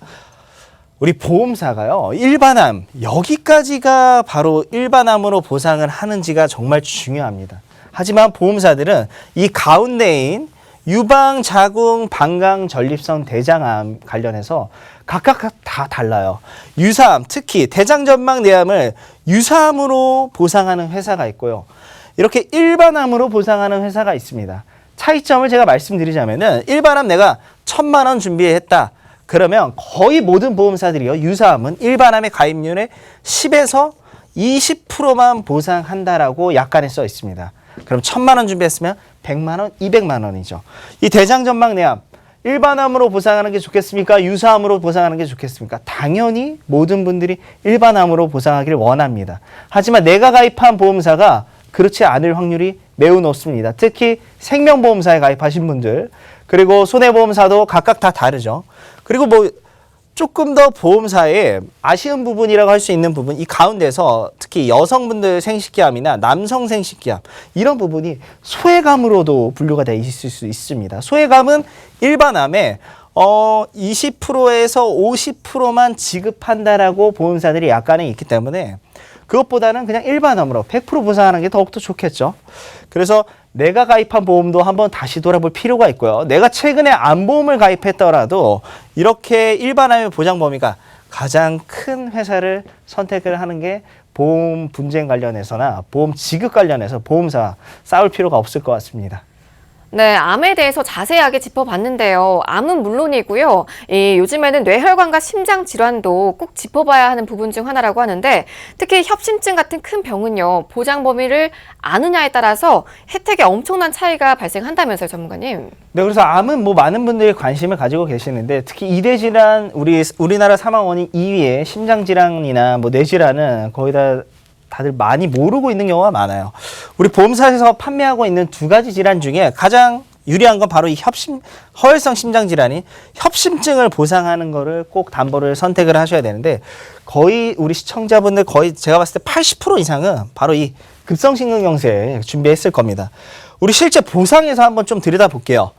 C: 우리 보험사가요, 일반암, 여기까지가 바로 일반암으로 보상을 하는지가 정말 중요합니다. 하지만 보험사들은 이 가운데인 유방, 자궁, 방광, 전립선, 대장암 관련해서 각각 다 달라요. 유사암, 특히 대장전막 내암을 유사암으로 보상하는 회사가 있고요. 이렇게 일반암으로 보상하는 회사가 있습니다. 차이점을 제가 말씀드리자면은 일반암 내가 1,000만 원 준비했다. 그러면 거의 모든 보험사들이요. 유사암은 일반암의 가입률의 10에서 20%만 보상한다라고 약관에 써 있습니다. 그럼 1,000만 원 준비했으면 100만 원, 200만 원이죠. 이 대장전막 내암 일반암으로 보상하는 게 좋겠습니까? 유사암으로 보상하는 게 좋겠습니까? 당연히 모든 분들이 일반암으로 보상하기를 원합니다. 하지만 내가 가입한 보험사가 그렇지 않을 확률이 매우 높습니다. 특히 생명보험사에 가입하신 분들, 그리고 손해보험사도 각각 다 다르죠. 그리고 뭐 조금 더 보험사에 아쉬운 부분이라고 할 수 있는 부분, 이 가운데서 특히 여성분들 생식기암이나 남성 생식기암 이런 부분이 소외감으로도 분류가 돼 있을 수 있습니다. 소외감은 일반암에 20%에서 50%만 지급한다라고 보험사들이 약관에 있기 때문에 그것보다는 그냥 일반암으로 100% 보상하는 게 더욱더 좋겠죠. 그래서 내가 가입한 보험도 한번 다시 돌아볼 필요가 있고요. 내가 최근에 암보험을 가입했더라도 이렇게 일반암의 보장 범위가 가장 큰 회사를 선택을 하는 게 보험 분쟁 관련해서나 보험 지급 관련해서 보험사 싸울 필요가 없을 것 같습니다.
A: 네, 암에 대해서 자세하게 짚어봤는데요. 암은 물론이고요. 요즘에는 뇌혈관과 심장 질환도 꼭 짚어봐야 하는 부분 중 하나라고 하는데 특히 협심증 같은 큰 병은요. 보장 범위를 아느냐에 따라서 혜택에 엄청난 차이가 발생한다면서요, 전문가님.
C: 네, 그래서 암은 뭐 많은 분들이 관심을 가지고 계시는데 특히 이대 질환 우리나라 사망 원인 2위에 심장 질환이나 뭐 뇌 질환은 거의 다들 많이 모르고 있는 경우가 많아요. 우리 보험사에서 판매하고 있는 두 가지 질환 중에 가장 유리한 건 바로 이 허혈성 심장 질환인 협심증을 보상하는 거를 꼭 담보를 선택을 하셔야 되는데 거의 우리 시청자분들 거의 제가 봤을 때 80% 이상은 바로 이 급성심근경색 준비했을 겁니다. 우리 실제 보상에서 한번 좀 들여다볼게요.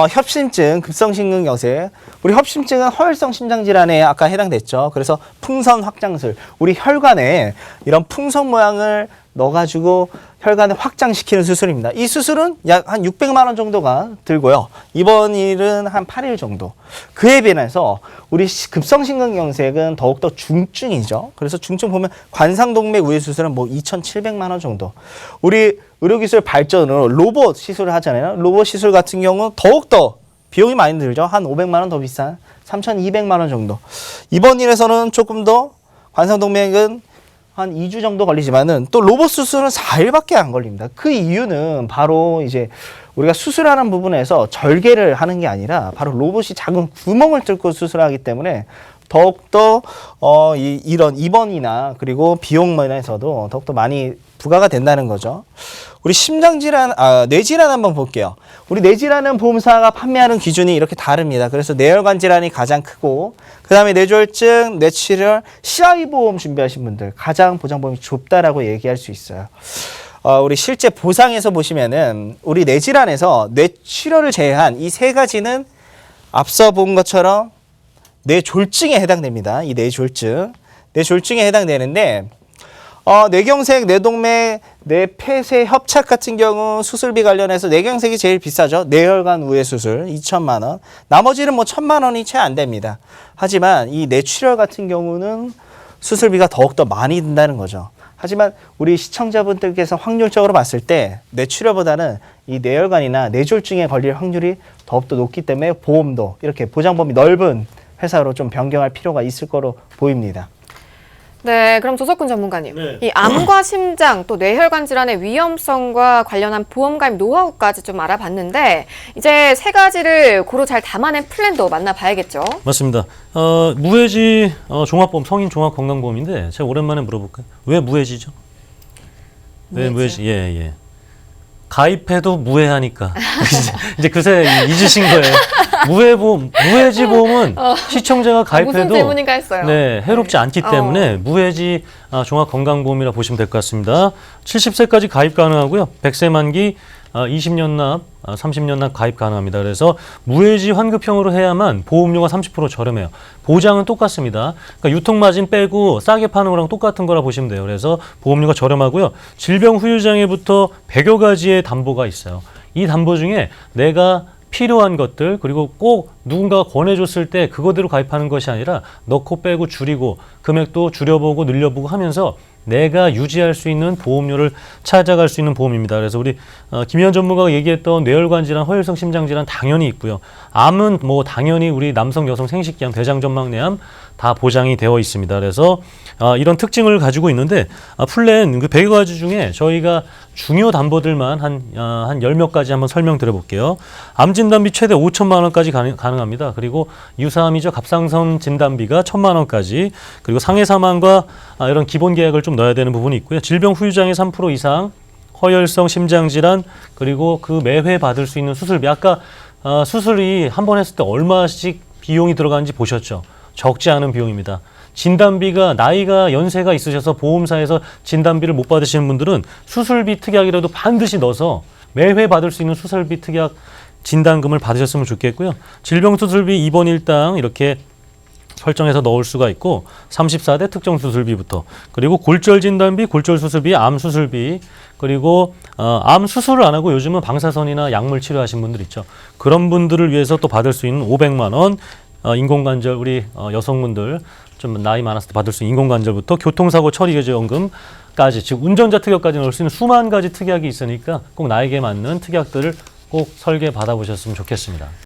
C: 협심증, 급성심근경색. 우리 협심증은 허혈성 심장질환에 아까 해당됐죠. 그래서 풍선 확장술, 우리 혈관에 이런 풍선 모양을 넣어가지고 혈관을 확장시키는 수술입니다. 이 수술은 약 한 600만 원 정도가 들고요. 입원일은 한 8일 정도. 그에 비해서 우리 급성심근경색은 더욱더 중증이죠. 그래서 중증 보면 관상동맥 우회 수술은 뭐 2,700만 원 정도. 우리 의료기술 발전으로 로봇 시술을 하잖아요. 로봇 시술 같은 경우는 더욱더 비용이 많이 들죠. 한 500만 원 더 비싼 3,200만 원 정도. 입원일에서는 조금 더 관상동맥은 한 2주 정도 걸리지만은 또 로봇 수술은 4일밖에 안 걸립니다. 그 이유는 바로 이제 우리가 수술하는 부분에서 절개를 하는 게 아니라 바로 로봇이 작은 구멍을 뚫고 수술하기 때문에 더욱더 이런 입원이나 그리고 비용 면에서도 더욱더 많이 부과가 된다는 거죠. 우리 심장질환, 뇌질환 한번 볼게요. 우리 뇌질환은 보험사가 판매하는 기준이 이렇게 다릅니다. 그래서 뇌혈관 질환이 가장 크고 그 다음에 뇌졸중, 뇌출혈, CI 보험 준비하신 분들 가장 보장범위 좁다라고 얘기할 수 있어요. 우리 실제 보상에서 보시면은 우리 뇌질환에서 뇌출혈을 제외한 이 세 가지는 앞서 본 것처럼 뇌졸중에 해당됩니다. 이 뇌졸중. 뇌졸중에 해당되는데 뇌경색, 뇌동맥, 뇌폐쇄 협착 같은 경우 수술비 관련해서 뇌경색이 제일 비싸죠. 뇌혈관 우회 수술 2천만 원. 나머지는 뭐 1,000만 원이 채 안 됩니다. 하지만 이 뇌출혈 같은 경우는 수술비가 더욱더 많이 든다는 거죠. 하지만 우리 시청자분들께서 확률적으로 봤을 때 뇌출혈보다는 이 뇌혈관이나 뇌졸중에 걸릴 확률이 더욱더 높기 때문에 보험도 이렇게 보장 범위 넓은 회사로 좀 변경할 필요가 있을 거로 보입니다.
A: 네, 그럼 조석훈 전문가님.
D: 네.
A: 이 암과 심장 또 뇌혈관 질환의 위험성과 관련한 보험 가입 노하우까지 좀 알아봤는데 이제 세 가지를 고루 잘 담아낸 플랜도 만나봐야겠죠.
D: 맞습니다. 무해지 종합보험, 성인 종합건강보험인데 제가 오랜만에 물어볼까요? 왜 무해지죠? 왜 무해지? 예. 가입해도 무해하니까. 이제 그새 잊으신 거예요. 무해지 보험은 시청자가 가입해도
A: 무슨 질문인가 했어요.
D: 네, 해롭지 않기 때문에 무해지 종합건강보험이라 보시면 될 것 같습니다. 70세까지 가입 가능하고요. 100세 만기 20년 납, 30년 납 가입 가능합니다. 그래서 무해지 환급형으로 해야만 보험료가 30% 저렴해요. 보장은 똑같습니다. 그러니까 유통마진 빼고 싸게 파는 거랑 똑같은 거라 보시면 돼요. 그래서 보험료가 저렴하고요. 질병 후유장애부터 100여 가지의 담보가 있어요. 이 담보 중에 내가 필요한 것들 그리고 꼭 누군가가 권해줬을 때 그거대로 가입하는 것이 아니라 넣고 빼고 줄이고 금액도 줄여보고 늘려보고 하면서 내가 유지할 수 있는 보험료를 찾아갈 수 있는 보험입니다. 그래서 우리 김희연 전문가가 얘기했던 뇌혈관 질환, 허혈성 심장 질환 당연히 있고요. 암은 뭐 당연히 우리 남성, 여성 생식기암, 대장전망내암 다 보장이 되어 있습니다. 그래서 이런 특징을 가지고 있는데 플랜 그 100여 가지 중에 저희가 중요 담보들만 한 10몇 가지 한번 설명드려 볼게요. 암 진단비 최대 5천만 원까지 가능합니다. 그리고 유사암이죠. 갑상선 진단비가 1,000만 원까지 그리고 상해 사망과 이런 기본 계약을 좀 넣어야 되는 부분이 있고요. 질병 후유장애 3% 이상, 허혈성 심장질환 그리고 그 매회 받을 수 있는 수술비. 아까 수술이 한 번 했을 때 얼마씩 비용이 들어가는지 보셨죠? 적지 않은 비용입니다. 진단비가 나이가 연세가 있으셔서 보험사에서 진단비를 못 받으시는 분들은 수술비 특약이라도 반드시 넣어서 매회 받을 수 있는 수술비 특약 진단금을 받으셨으면 좋겠고요. 질병수술비 입원 일당 이렇게 설정해서 넣을 수가 있고 34대 특정 수술비부터 그리고 골절 진단비, 골절 수술비, 암 수술비 그리고 암 수술을 안 하고 요즘은 방사선이나 약물 치료하신 분들 있죠. 그런 분들을 위해서 또 받을 수 있는 500만 원 인공관절 우리 여성분들 좀 나이 많았을 때 받을 수 있는 인공관절부터 교통사고 처리기여금까지 즉 운전자 특약까지 넣을 수 있는 수만 가지 특약이 있으니까 꼭 나에게 맞는 특약들을 꼭 설계 받아보셨으면 좋겠습니다.